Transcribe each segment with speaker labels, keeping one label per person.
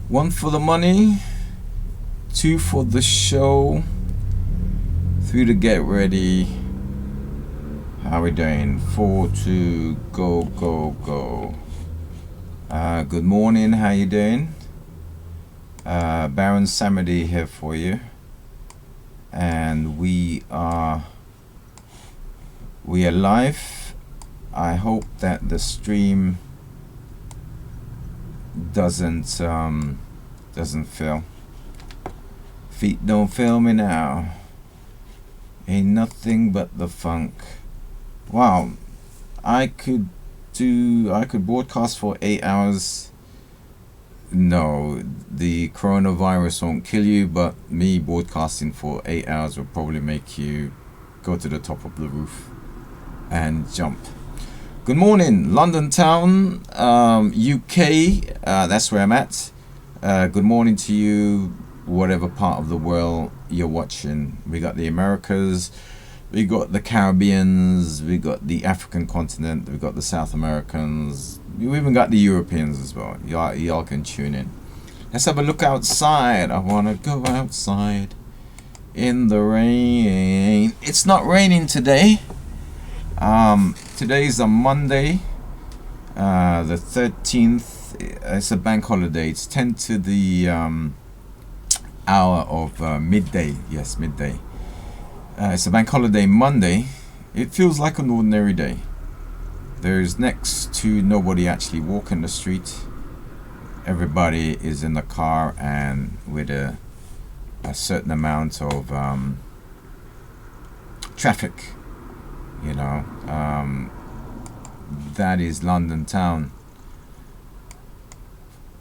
Speaker 1: One for the money, two for the show, three to get ready. How we doing? Four to go, go, go. Good morning. How you doing? Barron Samedi here for you, and we are live. I hope that the stream doesn't fail. Feet don't fail me now. Ain't nothing but the funk. Wow, I could broadcast for 8 hours. No, the coronavirus won't kill you, but me broadcasting for 8 hours will probably make you go to the top of the roof and jump. Good morning, London town, UK. That's where I'm at. Good morning to you, whatever part of the world you're watching. We got the Americas, we got the Caribbeans, we got the African continent, we got the South Americans, we even got the Europeans as well. Y'all can tune in. Let's have a look outside. I wanna go outside in the rain. It's not raining today. Today's a Monday, the 13th. It's a bank holiday. It's 10 to the hour of midday. Yes, midday. It's a bank holiday Monday. It feels like an ordinary day. There's next to nobody actually walking the street. Everybody is in the car and with a certain amount of traffic. You know, that is London town.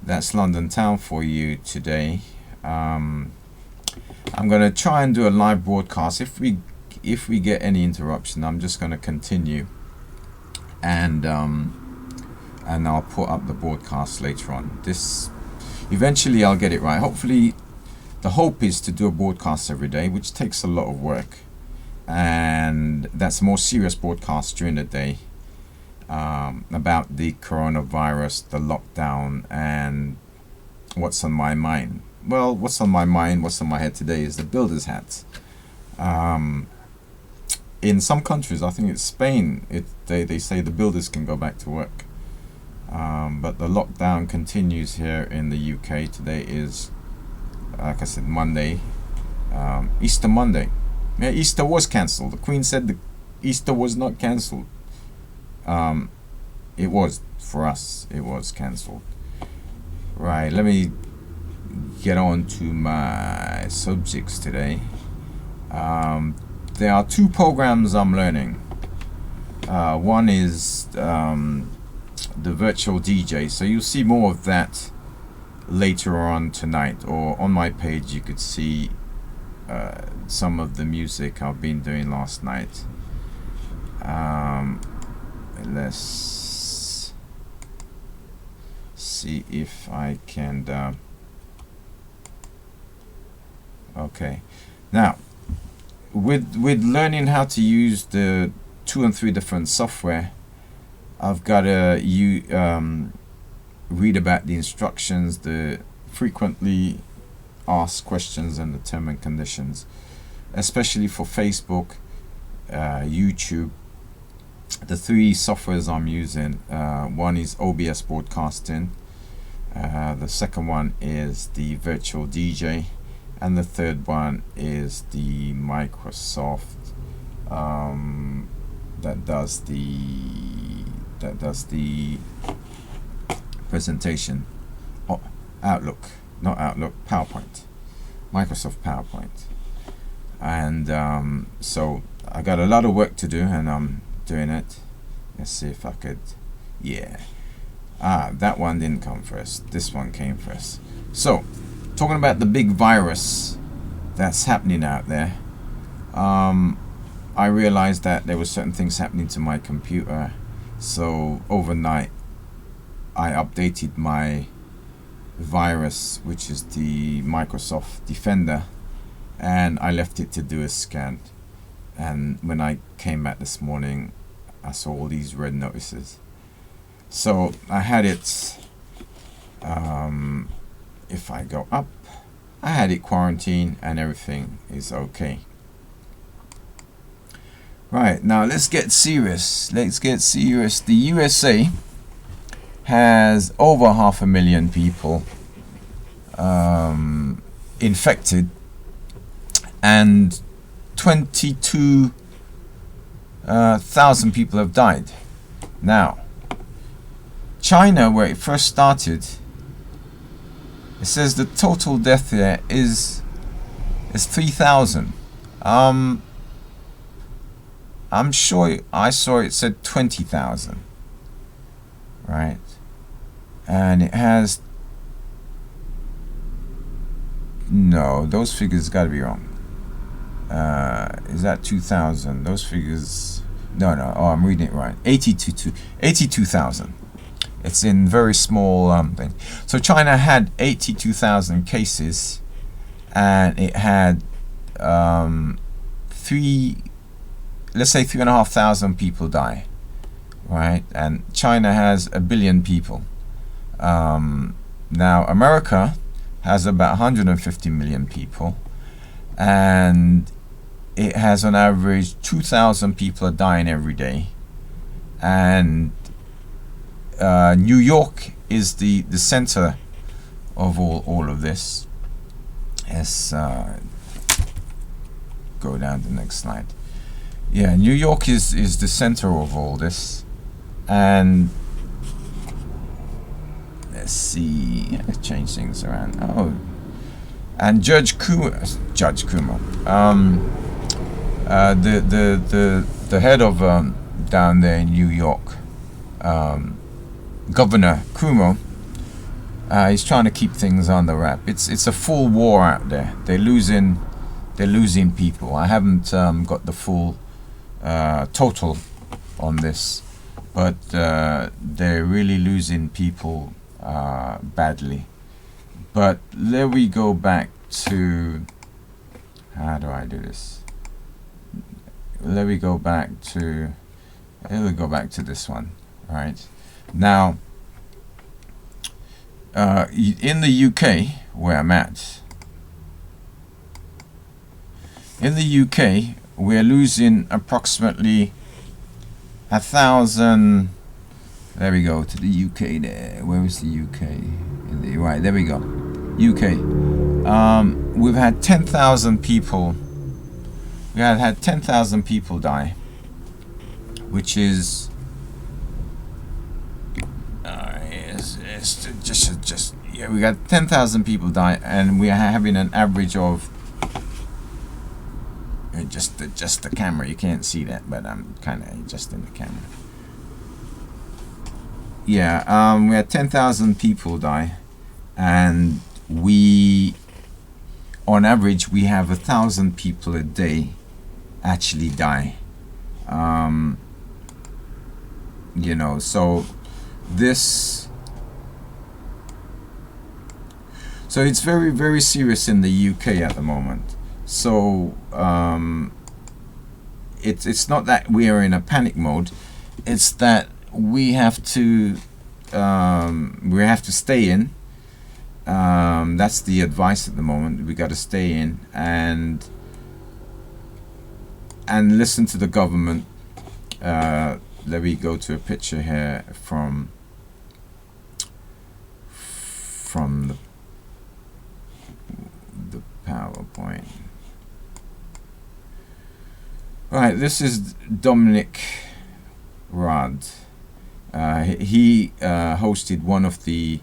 Speaker 1: That's London town for you today. I'm gonna try and do a live broadcast. If we get any interruption, I'm just gonna continue, and I'll put up the broadcast later on. Eventually I'll get it right. Hopefully, the hope is to do a broadcast every day, which takes a lot of work. And that's a more serious broadcast during the day about the coronavirus, the lockdown, and what's on my mind. Well, what's on my mind, what's on my head today is the builder's hat. In some countries, I think it's Spain, they say the builders can go back to work. But the lockdown continues here in the UK. Today is, like I said, Monday, Easter Monday. Yeah, Easter was cancelled. The Queen said the Easter was not cancelled. It was, for us, it was cancelled. Right, let me get on to my subjects today. There are two programs I'm learning. One is the virtual DJ. So you'll see more of that later on tonight, or on my page you could see some of the music I've been doing last night. Let's see if I can okay, now with learning how to use the 2 and 3 different software, I've got to read about the instructions, the frequently asked questions, and the term and conditions, especially for Facebook, YouTube. The 3 softwares I'm using, one is OBS broadcasting, the second one is the virtual DJ, and the third one is the Microsoft that does the presentation. Outlook, not Outlook, PowerPoint, Microsoft PowerPoint. And so I got a lot of work to do, and I'm doing it. Let's see if I could, yeah. That one didn't come first, this one came first. So, talking about the big virus that's happening out there, I realized that there were certain things happening to my computer. So overnight I updated my virus, which is the Microsoft Defender, and I left it to do a scan. And when I came back this morning, I saw all these red notices. So I had it if I go up, I had it quarantined and everything is okay. Right, now let's get serious. The USA has over 500,000 people infected, and 22,000 people have died. Now, China, where it first started, it says the total death there is 3,000. I'm sure I saw it said 20,000, right? And it has, no, those figures got to be wrong. Is that 2,000? Those figures, no. Oh, I'm reading it right. 82,000. It's in very small thing. So China had 82,000 cases, and it had let's say 3,500 people die, right? And China has 1 billion people. Now America has about 150 million people, and it has on average 2,000 people are dying every day. And New York is the center of all of this. Let's go down to the next slide. Yeah, New York is the center of all this. And let's see, let's change things around. Oh, and Judge Kuma, the head of down there in New York, Governor Cuomo, he's trying to keep things on the wrap. It's a full war out there. They're losing people. I haven't got the full total on this, but they're really losing people badly. But let we go back to, how do I do this? Let me go back to this one. Right now, in the UK where I'm at, in the UK we're losing approximately 1,000. There we go to the UK there. Where is the UK? Right, there we go. UK. We've had 10,000 people. We had 10,000 people die, which is just yeah. We got 10,000 people die, and we are having an average of just the camera. You can't see that, but I'm kind of adjusting the camera. Yeah, we had 10,000 people die, and on average, we have 1,000 people a day actually die. You know, so it's very, very serious in the UK at the moment. So it's not that we are in a panic mode. It's that we have to stay in. That's the advice at the moment. We got to stay in and listen to the government. Let me go to a picture here from the PowerPoint. Right, this is Dominic Raab. He hosted one of the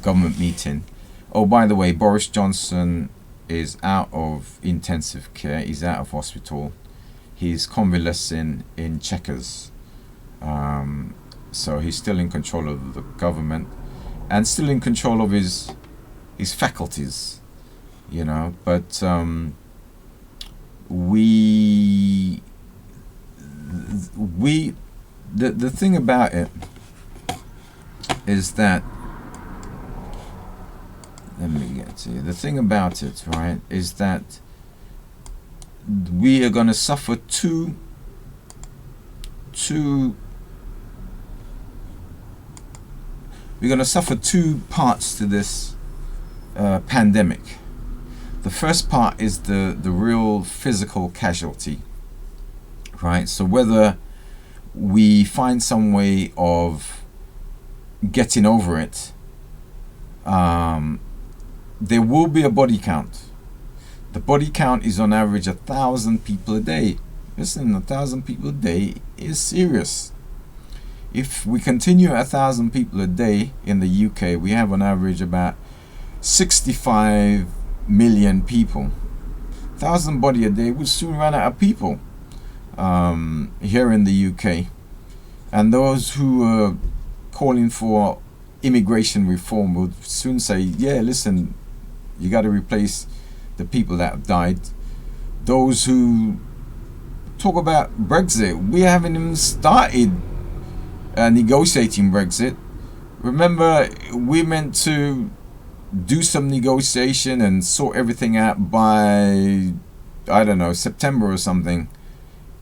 Speaker 1: government meeting. Oh, by the way, Boris Johnson is out of intensive care. He's out of hospital. He's convalescing in Chequers. So he's still in control of the government and still in control of his faculties, you know. But the thing about it is that, let me get to you. The thing about it, right, is that we are going to suffer two we're going to suffer two parts to this pandemic. The first part is the real physical casualty, right? So whether we find some way of getting over it, there will be a body count. The body count is on average 1,000 people a day. Listen, 1,000 people a day is serious. If we continue at 1,000 people a day in the UK, we have on average about 65 million people. 1,000 body a day will soon run out of people here in the UK. And those who are calling for immigration reform will soon say, yeah, listen, you got to replace the people that have died. Those who talk about Brexit, we haven't even started negotiating Brexit. Remember, we meant to do some negotiation and sort everything out by, I don't know, September or something,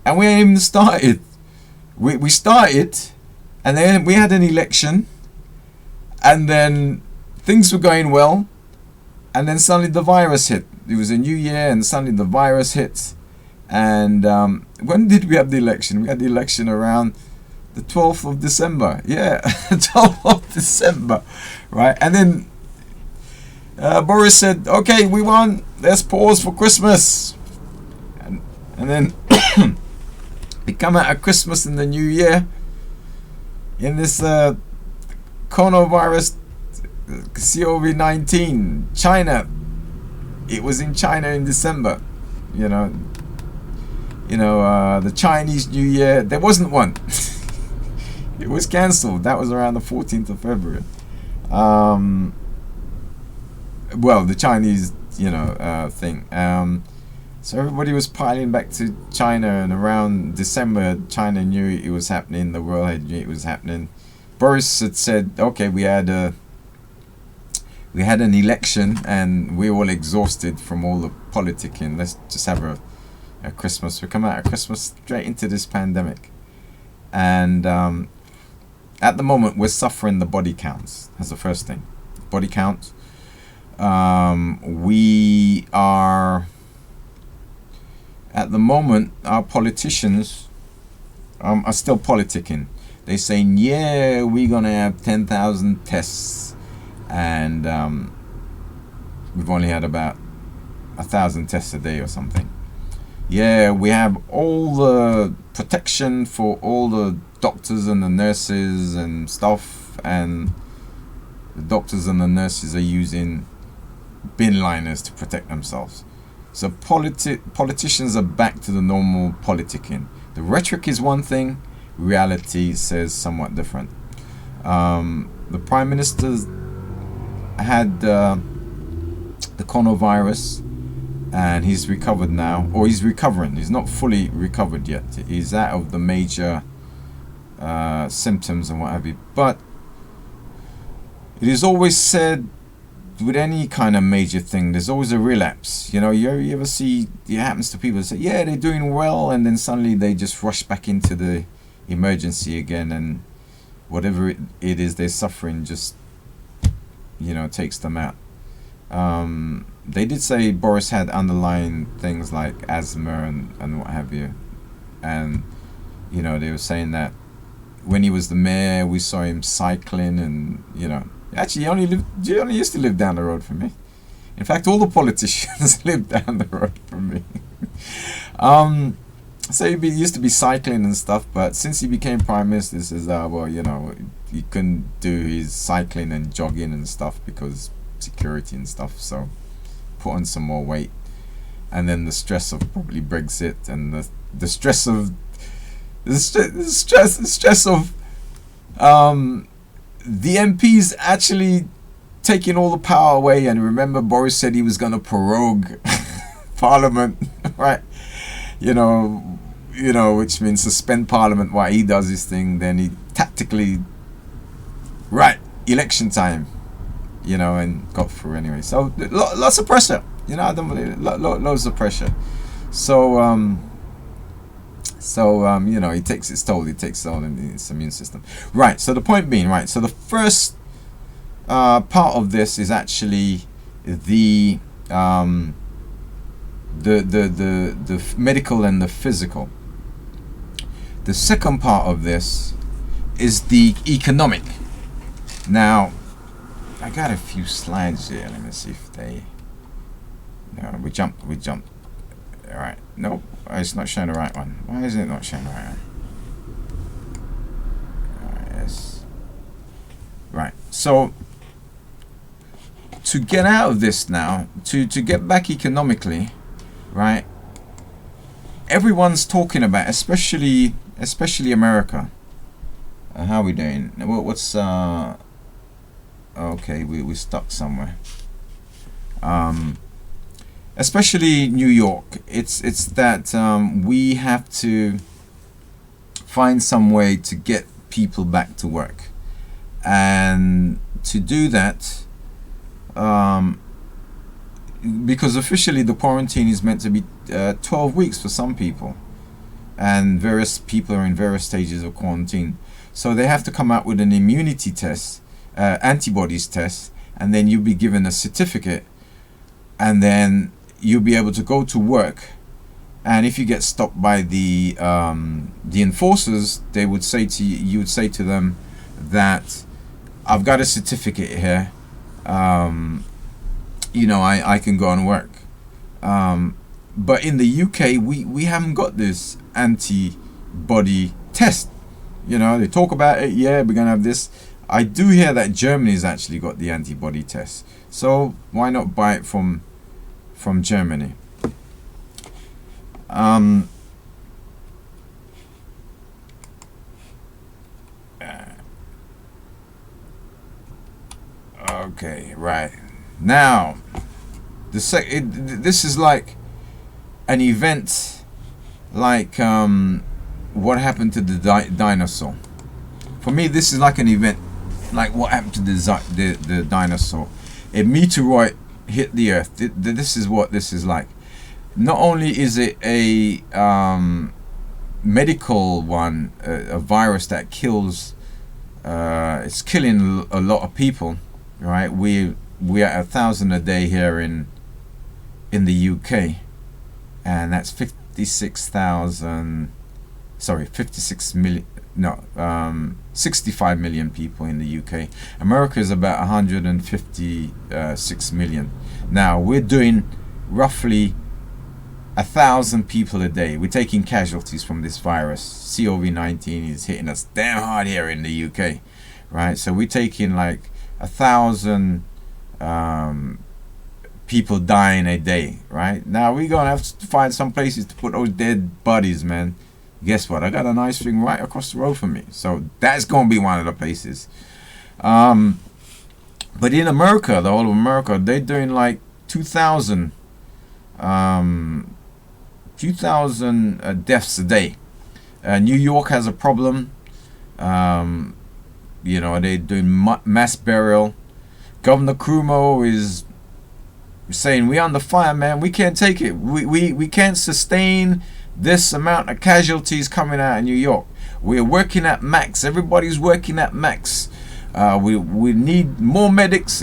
Speaker 1: and we ain't even started. We started, and then we had an election, and then things were going well, and then suddenly the virus hit. It was a new year, and suddenly the virus hit. And when did we have the election? We had the election around the 12th of December. Yeah, 12th of December, right? And then Boris said, okay, we won, let's pause for Christmas. And then we come out of Christmas and the New Year in this coronavirus, COVID-19, China. It was in China in December, the Chinese New Year, there wasn't one. It was cancelled. That was around the 14th of February. Well, the Chinese, thing. So everybody was piling back to China, and around December, China knew it was happening. The world knew it was happening. Boris had said, okay, we had an election, and we're all exhausted from all the politicking. Let's just have a Christmas. We come out of Christmas straight into this pandemic. And at the moment, we're suffering the body counts. That's the first thing. Body count. We are, at the moment, our politicians are still politicking. They're saying, yeah, we're going to have 10,000 tests. And we've only had about 1,000 tests a day or something. Yeah, we have all the protection for all the doctors and the nurses and stuff, and the doctors and the nurses are using bin liners to protect themselves. So politicians are back to the normal politicking. The rhetoric is one thing, reality says somewhat different. The Prime Minister had the coronavirus, and he's recovered now, or he's recovering. He's not fully recovered yet. He's out of the major symptoms and what have you. But it is always said with any kind of major thing, there's always a relapse. You ever see it happens to people that say, yeah, they're doing well, and then suddenly they just rush back into the emergency again, and whatever it is they're suffering just, takes them out. They did say Boris had underlying things like asthma and what have you. And, they were saying that when he was the mayor, we saw him cycling and, Actually, he only used to live down the road from me. In fact, all the politicians live down the road from me. So he used to be cycling and stuff, but since he became Prime Minister, he says, he couldn't do his cycling and jogging and stuff because security and stuff, so put on some more weight. And then the stress of probably Brexit, and the stress of the MPs actually taking all the power away. And remember, Boris said he was going to prorogue Parliament, right? Which means suspend Parliament while he does his thing. Then he tactically, right, election time, and got through anyway. So lots of pressure, I don't believe it. Loads of pressure. So he takes its toll. He takes it all in his immune system. Right. So the point being, right. So the first part of this is actually the medical and the physical. The second part of this is the economic. Now, I got a few slides here. Let me see if they. No, we jumped. All right. Nope. It's not showing the right one. Why is it not showing the right one? All right. Yes. Right. So, to get out of this now, to get back economically, right? Everyone's talking about, especially America. How are we doing? What's okay, we stuck somewhere. Especially New York. It's that we have to find some way to get people back to work, and to do that, because officially the quarantine is meant to be 12 weeks for some people, and various people are in various stages of quarantine. So they have to come out with an immunity test, antibodies test, and then you'll be given a certificate, and then you'll be able to go to work. And if you get stopped by the enforcers, they would say to you, you would say to them that I've got a certificate here. You know, I can go and work. But in the UK, we haven't got this antibody test. You know, they talk about it. Yeah, we're gonna have this. I do hear that Germany's actually got the antibody test. So why not buy it from Germany? Okay, right. Now, this is like an event, like what happened to the dinosaur. For me, this is like an event, like what happened to the dinosaur. A meteoroid hit the Earth. This is what this is like. Not only is it a medical one, a virus that kills, it's killing a lot of people, right? We are 1,000 a day here in the UK, and that's 56 million. No, 65 million people in the UK. America is about 156 million. Now we're doing roughly 1,000 people a day. We're taking casualties from this virus. COVID-19 is hitting us damn hard here in the UK, right? So we're taking like 1,000 people dying a day, right? Now we're gonna have to find some places to put those dead bodies, man. Guess what? I got a nice thing right across the road from me, so that's gonna be one of the places. But in America, the whole of America, they're doing like 2,000 deaths a day. New York has a problem. You know, they're doing mass burial. Governor Cuomo is saying, we're under fire, man. We can't take it. We can't sustain this amount of casualties coming out of New York. We're working at max. Everybody's working at max. We need more medics.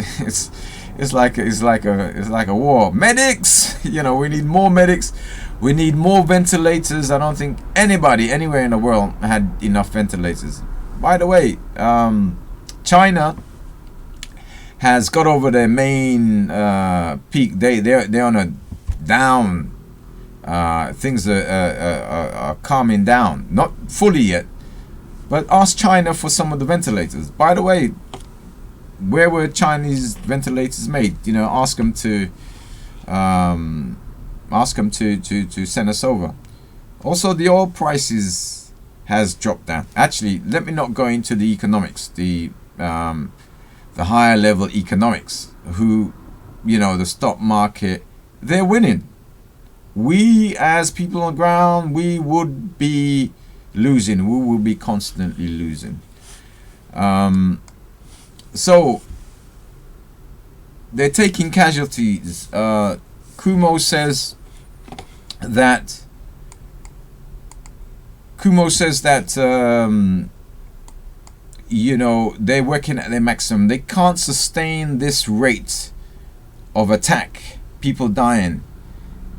Speaker 1: It's like a war. Medics. You know, we need more medics. We need more ventilators. I don't think anybody anywhere in the world had enough ventilators. By the way, China has got over their main peak. They're on a down. Things are calming down, not fully yet, but ask China for some of the ventilators. By the way, where were Chinese ventilators made? You know, ask them to send us over. Also, the oil prices has dropped down. Actually, let me not go into the economics, the higher level economics. Who, you know, the stock market, they're winning. We, as people on the ground, we would be losing. We will be constantly losing. So they're taking casualties. Cuomo says that they're working at their maximum. They can't sustain this rate of attack, people dying.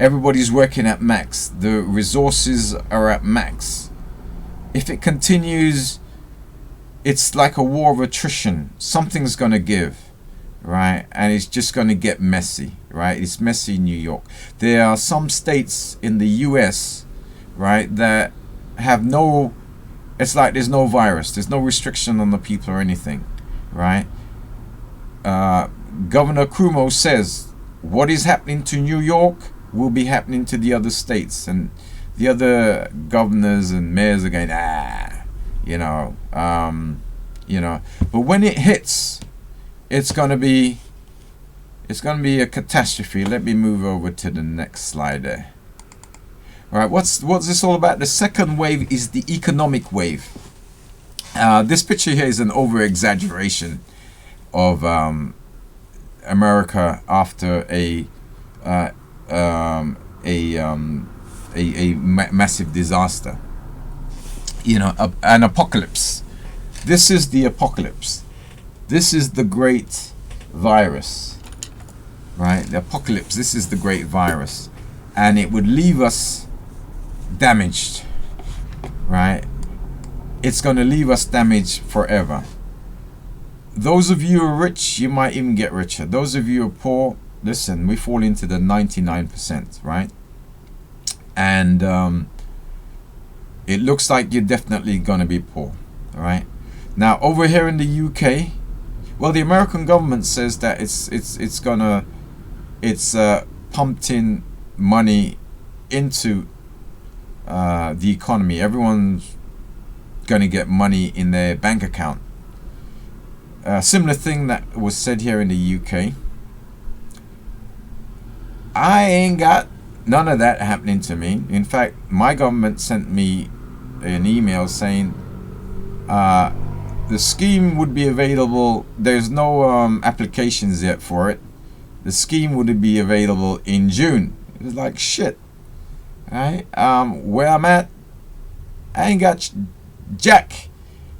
Speaker 1: Everybody's working at max. The resources are at max. If it continues, it's like a war of attrition. Something's going to give, right? And it's just going to get messy, right? It's messy in New York. There are some states in the US, right, that have no, it's like there's no virus. There's no restriction on the people or anything, right? Governor Cuomo says what is happening to New York will be happening to the other states, and the other governors and mayors are going, but when it hits, it's gonna be a catastrophe. Let me move over to the next slide there. All right, what's this all about? The second wave is the economic wave. This picture here is an over exaggeration of America after a massive disaster, an apocalypse. This is the apocalypse. This is the great virus, right? The apocalypse. This is the great virus, and it would leave us damaged, right? It's going to leave us damaged forever. Those of you who are rich, you might even get richer. Those of you who are poor, listen, we fall into the 99%, right? And it looks like you're definitely going to be poor, all right? Now, over here in the UK, well, the American government says that it's pumped in money into the economy. Everyone's going to get money in their bank account. Similar thing that was said here in the UK. I ain't got none of that happening to me. In fact, my government sent me an email saying the scheme would be available. There's no applications yet for it. The scheme would be available in June. It was like shit. Right? Where I'm at, I ain't got jack.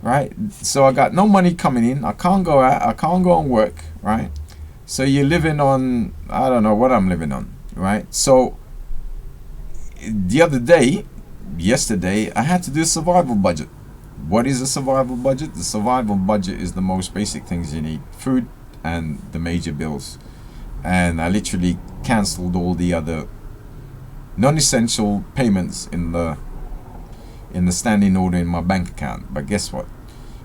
Speaker 1: Right? So I got no money coming in. I can't go out. I can't go and work. Right? So you're living on, I don't know what I'm living on. Right? So yesterday, I had to do a survival budget. What is a survival budget? The survival budget is the most basic things you need: food and the major bills. And I literally cancelled all the other non-essential payments in the standing order in my bank account. But guess what?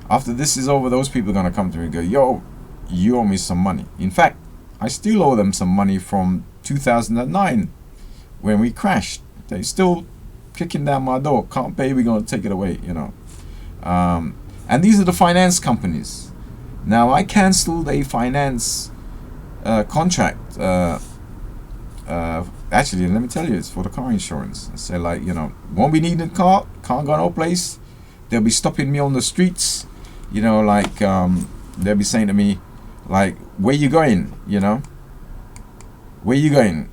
Speaker 1: After this is over, those people are going to come to me and go, yo, you owe me some money. In fact, I still owe them some money from 2009 when we crashed. They still kicking down my door. Can't pay, we're going to take it away, and these are the finance companies. Now, I cancelled a finance contract. Actually, let me tell you, it's for the car insurance. I say, won't be needing a car, can't go no place. They'll be stopping me on the streets, they'll be saying to me, like, where you going, where you going,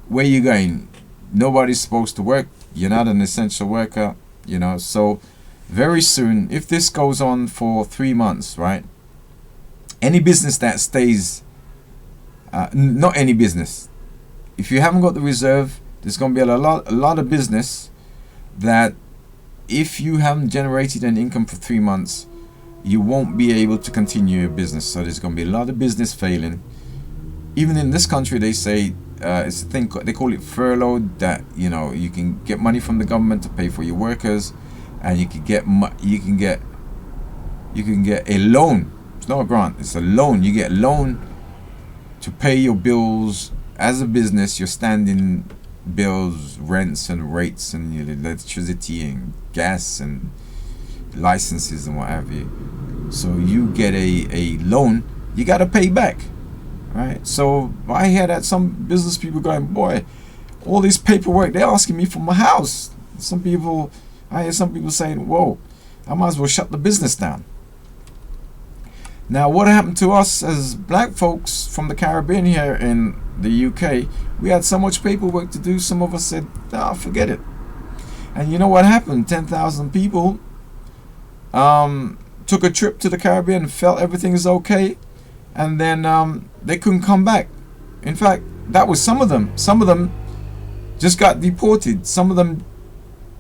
Speaker 1: where you going? Nobody's supposed to work. You're not an essential worker, so very soon, if this goes on for 3 months, right, any business that stays, not any business, if you haven't got the reserve, there's going to be a lot of business that if you haven't generated an income for 3 months, you won't be able to continue your business. So there's going to be a lot of business failing. Even in this country, they say it's a thing, they call it furlough, that you can get money from the government to pay for your workers, and you can get a loan. It's not a grant, it's a loan. You get a loan to pay your bills as a business, your standing bills, rents and rates, and your electricity and gas and licenses and what have you. So you get a loan, you got to pay back, right? So I hear that some business people going, boy, all this paperwork, they're asking me for my house. I hear some people saying, whoa, I might as well shut the business down. Now, what happened to us as black folks from the Caribbean here in the UK? We had so much paperwork to do. Some of us said, forget it. And you know what happened? 10,000 people took a trip to the Caribbean, felt everything is okay, and then they couldn't come back. In fact, that was some of them. Some of them just got deported. Some of them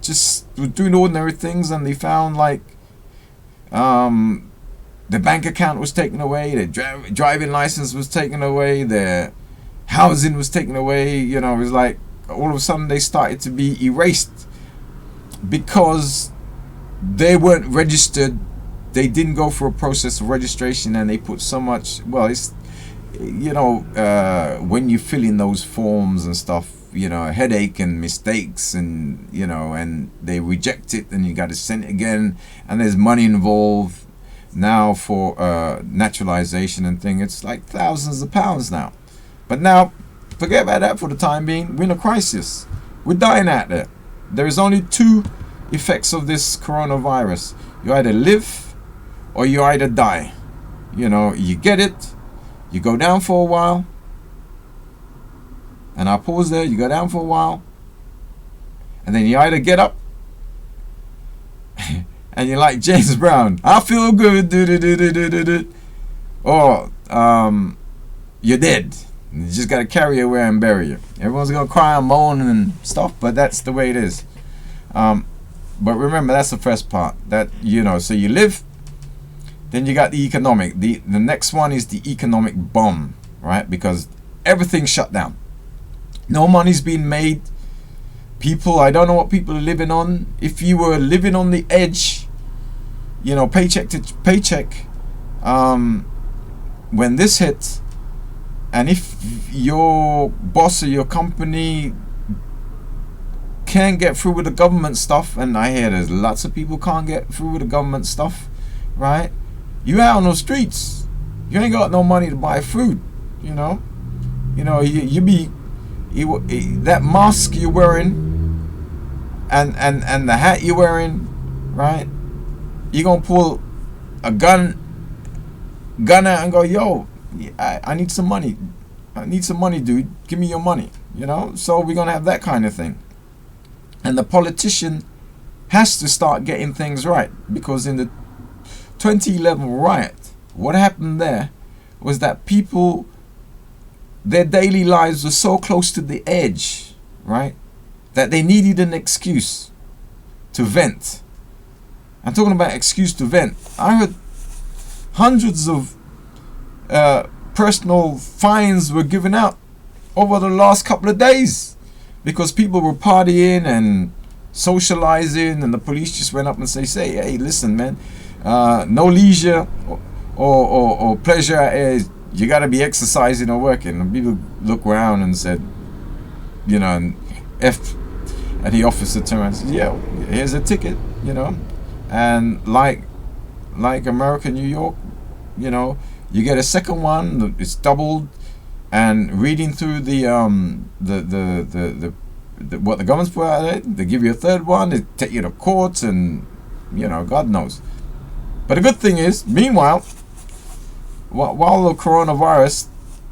Speaker 1: just were doing ordinary things, and they found like the bank account was taken away, their driving license was taken away, their housing was taken away. You know, it was like all of a sudden they started to be erased because they weren't registered. They didn't go through a process of registration, and they put so much. Well, it's, you know, when you fill in those forms and stuff, you know, headache and mistakes, and you know, and they reject it, and you got to send it again, and there's money involved now for naturalization and thing. It's like thousands of pounds now. But now, forget about that for the time being. We're in a crisis. We're dying out there. There is only two effects of this coronavirus. You either live or you either die. You know, you get it, you go down for a while, and I'll pause there. You go down for a while, and then you either get up and you're like James Brown, I feel good, or you're dead. You just got to carry you away and bury you. Everyone's going to cry and moan and stuff, but that's the way it is. But remember, that's the first part. That, you know, so you live, then you got the economic. The next one is the economic bomb, right? Because everything's shut down. No money's being made. People, I don't know what people are living on. If you were living on the edge, you know, paycheck to paycheck, when this hit, and if your boss or your company can't get through with the government stuff, and I hear there's lots of people can't get through with the government stuff, right? You out on the streets. You ain't got no money to buy food, you know. You know, that mask you're wearing and the hat you're wearing, right? You're gonna pull a gun out and go, yo, I need some money. I need some money, dude. Give me your money, you know? So we're gonna have that kind of thing. And the politician has to start getting things right, because in the 2011 riot, what happened there was that people, their daily lives were so close to the edge, right, that they needed an excuse to vent. I'm talking about excuse to vent. I heard hundreds of personal fines were given out over the last couple of days because people were partying and socializing, and the police just went up and say, hey, listen, man, no leisure or pleasure. You got to be exercising or working. And people look around and said, you know, and the officer turned around and said, yeah, here's a ticket, you know. And like America, New York, you know, you get a second one, it's doubled. And reading through the what the government's put out there, they give you a third one, they take you to courts, and you know, God knows. But the good thing is, meanwhile, while the coronavirus,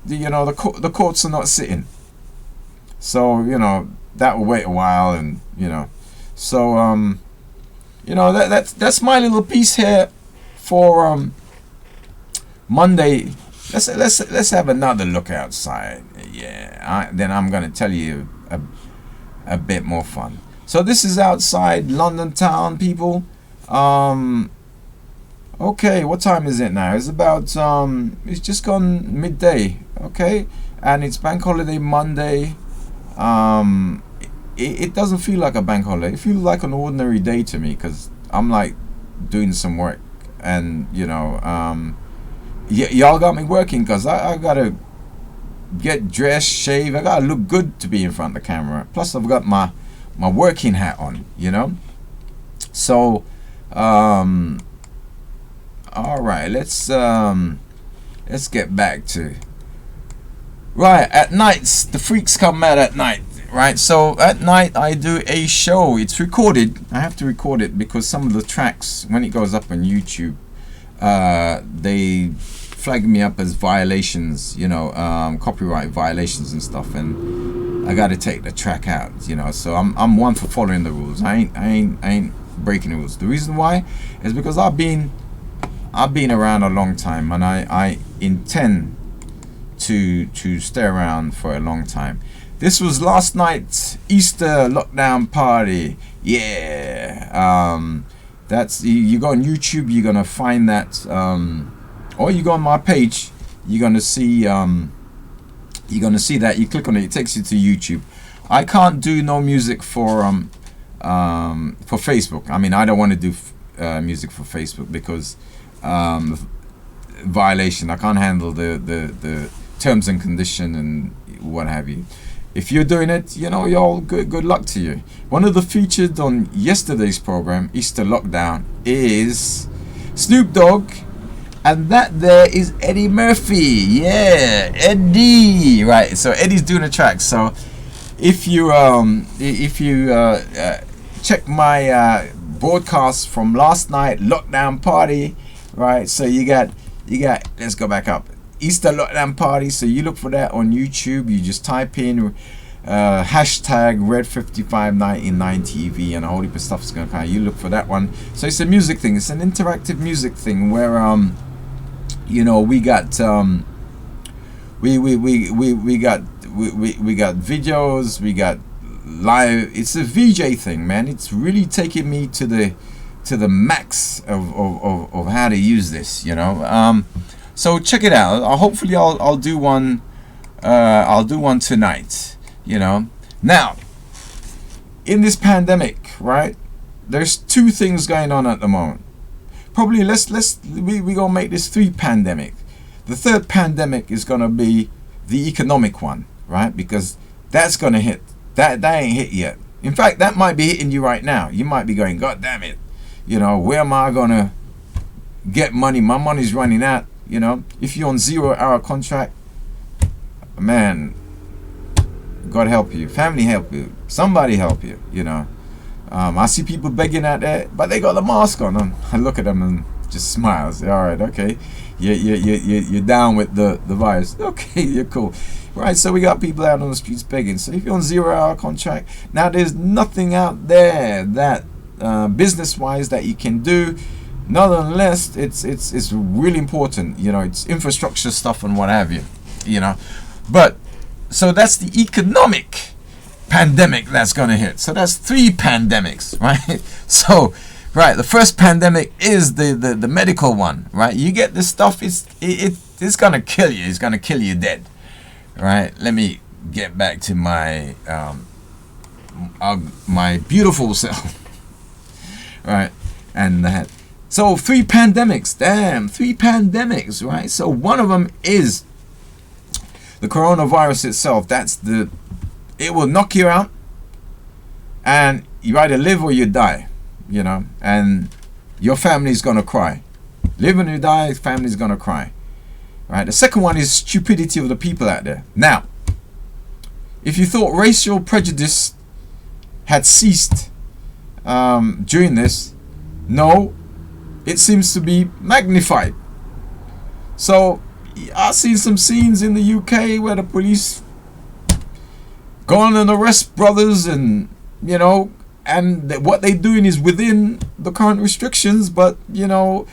Speaker 1: the courts are not sitting. So, you know, that will wait a while, and you know, so you know, that's my little piece here for Monday. Let's have another look outside. Yeah, then I'm gonna tell you a bit more fun. So this is outside London town, people. Okay, what time is it now? It's about it's just gone midday. Okay, and it's bank holiday Monday. It doesn't feel like a bank holiday. It feels like an ordinary day to me, because I'm like doing some work, and you know, y'all got me working, because I gotta get dressed, shave. I gotta look good to be in front of the camera. Plus I've got my working hat on, you know. So all right, let's get back to right. At nights, the freaks come out at night, right? So at night I do a show. It's recorded. I have to record it because some of the tracks, when it goes up on YouTube, they flag me up as violations, you know, copyright violations and stuff. And I got to take the track out, you know. So I'm one for following the rules. I ain't breaking the rules. The reason why is because I've been around a long time, and I intend to stay around for a long time. This was last night's Easter lockdown party. Yeah. That's, you go on YouTube, you're gonna find that, or you go on my page, you're gonna see that. You click on it, it takes you to YouTube. I can't do no music for Facebook. I mean, I don't want to do music for Facebook because violation. I can't handle the terms and condition and what have you. If you're doing it, you know, y'all, good luck to you. One of the featured on yesterday's program, Easter Lockdown, is Snoop Dogg, and that there is Eddie Murphy. Yeah, Eddie. Right. So Eddie's doing a track. So if you check my broadcast from last night, lockdown party, right? So you got. Let's go back up. Easter lockdown party. So you look for that on YouTube. You just type in hashtag Red5599TV, and a whole heap of stuff is gonna come. You look for that one. So it's a music thing. It's an interactive music thing where you know, we got we got videos, we got live. It's a VJ thing, man. It's really taking me to the max of how to use this, you know. So check it out. Hopefully I'll do one tonight, you know. Now, in this pandemic, right, there's two things going on at the moment. Probably we gonna make this 3 pandemic. The third pandemic is gonna be the economic one, right? Because that's gonna hit. That ain't hit yet. In fact, that might be hitting you right now. You might be going, God damn it, you know, where am I gonna get money? My money's running out. You know, if you're on 0-hour contract, man, God help you, family help you, somebody help you, you know. I see people begging out there, but they got the mask on them. I look at them and just smile. Say, all right, okay, you're down with the virus. Okay, you're cool. Right, so we got people out on the streets begging. So if you're on 0-hour contract, now there's nothing out there that business-wise that you can do. Nonetheless, it's really important, you know. It's infrastructure stuff and what have you, you know. But so that's the economic pandemic that's gonna hit. So that's 3 pandemics, right? So, right, the first pandemic is the medical one, right? You get this stuff, it's gonna kill you. It's gonna kill you dead, right? Let me get back to my my beautiful self, right? And that. So 3 pandemics, damn, 3 pandemics, right? So one of them is the coronavirus itself. It will knock you out, and you either live or you die, you know, and your family's gonna cry. Live and you die, family's gonna cry, right? The second one is stupidity of the people out there. Now, if you thought racial prejudice had ceased during this, no. It seems to be magnified. So I've seen some scenes in the UK where the police go on and arrest brothers, and you know, and what they're doing is within the current restrictions. But you know,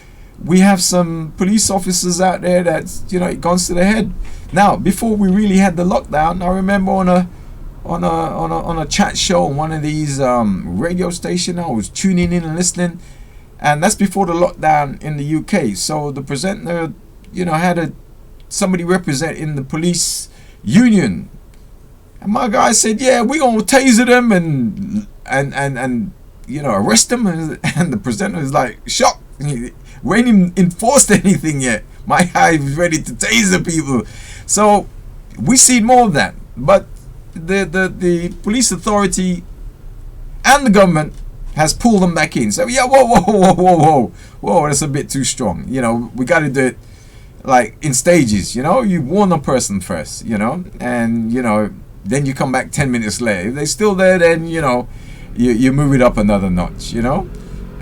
Speaker 1: we have some police officers out there that's, you know, it goes to the head. Now, before we really had the lockdown, I remember on a chat show on one of these radio stations, I was tuning in and listening. And that's before the lockdown in the UK. So the presenter, you know, had somebody representing the police union. And my guy said, yeah, we're going to taser them and you know, arrest them. And the presenter is like, shocked. We ain't even enforced anything yet. My guy was ready to taser people. So we see more of that. But the police authority and the government has pulled them back in. So yeah, whoa, that's a bit too strong. You know, we got to do it like in stages. You know, you warn a person first, you know, and you know, then you come back 10 minutes later. If they're still there, then you know, you move it up another notch, you know,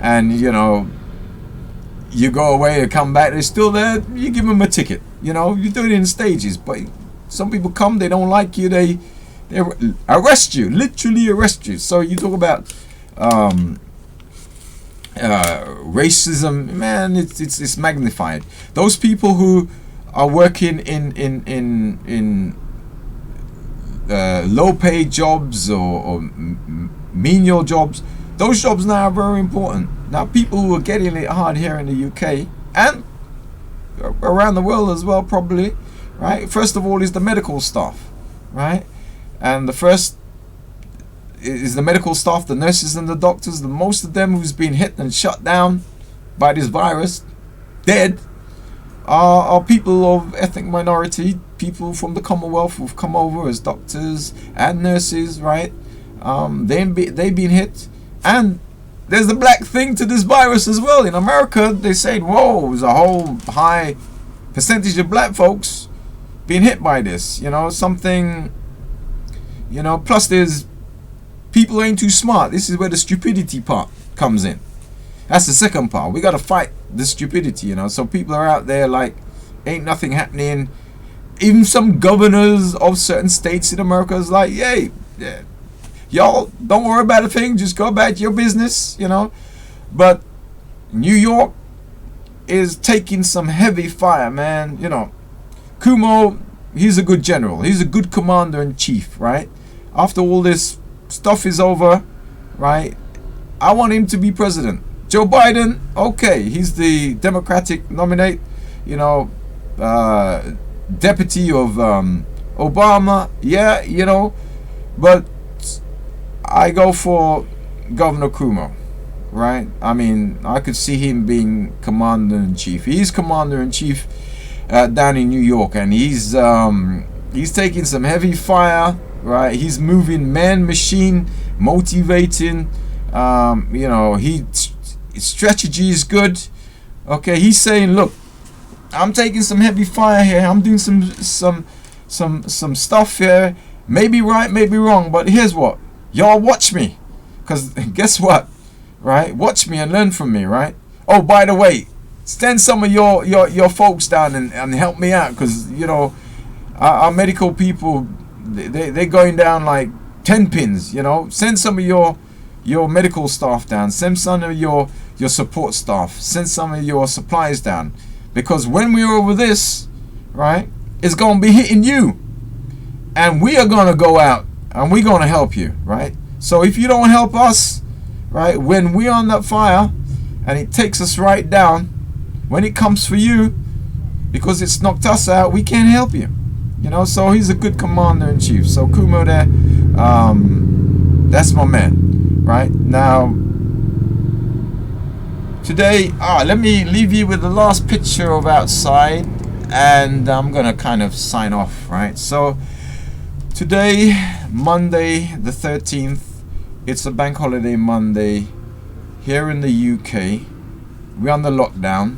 Speaker 1: and you know, you go away and come back, they're still there, you give them a ticket. You know, you do it in stages. But some people come, they don't like you, they They arrest you, literally arrest you. So you talk about racism, man. It's magnified. Those people who are working in low paid jobs or menial jobs, those jobs now are very important. Now people who are getting it hard here in the UK and around the world as well, probably, right? First of all is the medical staff, right? And the first is the medical staff, the nurses and the doctors. The most of them who's been hit and shut down by this virus, dead, are people of ethnic minority, people from the Commonwealth who've come over as doctors and nurses, right? They've been hit. And there's the black thing to this virus as well. In America, they say, whoa, there's a whole high percentage of black folks being hit by this. You know, something, you know, plus there's people ain't too smart. This is where the stupidity part comes in. That's the second part. We got to fight the stupidity, you know. So people are out there like, ain't nothing happening. Even some governors of certain states in America is like, yay, yeah, y'all don't worry about a thing. Just go about your business, you know. But New York is taking some heavy fire, man. You know, Cuomo, he's a good general. He's a good commander in chief, right? After all this stuff is over, right? I want him to be president. Joe Biden, okay, he's the Democratic nominate, you know, deputy of Obama, yeah, you know, but I go for Governor Cuomo, right? I mean, I could see him being commander-in-chief. He's commander-in-chief down in New York, and he's taking some heavy fire, right? He's moving man-machine, motivating, you know, his strategy is good. Okay, he's saying, look, I'm taking some heavy fire here. I'm doing some stuff here. Maybe right, maybe wrong, but here's what. Y'all watch me. Because guess what? Right? Watch me and learn from me, right? Oh, by the way, send some of your folks down and help me out. Because, you know, our medical people, they're going down like 10 pins, you know. Send some of your medical staff down. Send some of your support staff. Send some of your supplies down. Because when we're over this, right, it's going to be hitting you. And we are going to go out and we're going to help you, right? So if you don't help us, right, when we're on that fire and it takes us right down, when it comes for you, because it's knocked us out, we can't help you. You know, so he's a good commander-in-chief. So Cuomo there, that's my man, right? Now, today, let me leave you with the last picture of outside, and I'm gonna kind of sign off, right? So today, Monday the 13th, it's a bank holiday Monday here in the UK. We're on the lockdown.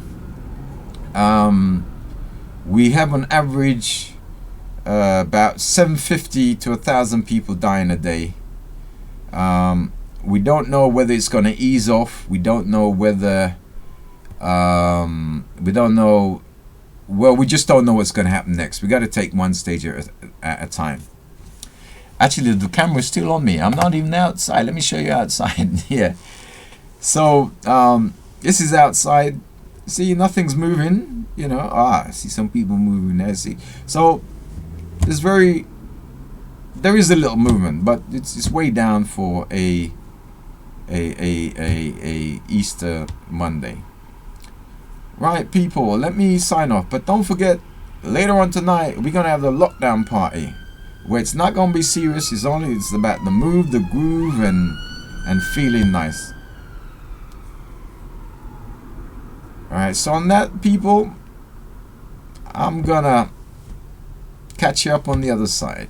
Speaker 1: We have on average about 750 to 1,000 people dying a day. We don't know whether it's going to ease off. We don't know whether we don't know. Well, we just don't know what's going to happen next. We got to take one stage at a time. Actually, the camera's still on me. I'm not even outside. Let me show you outside. Yeah. So this is outside. See, nothing's moving. You know. I see some people moving there. See. So there is a little movement, but it's way down for a Easter Monday. Right, people, let me sign off, but don't forget, later on tonight we're gonna have the lockdown party where it's not gonna be serious. It's about the move, the groove, and feeling nice. Alright, so on that, people, I'm gonna catch you up on the other side.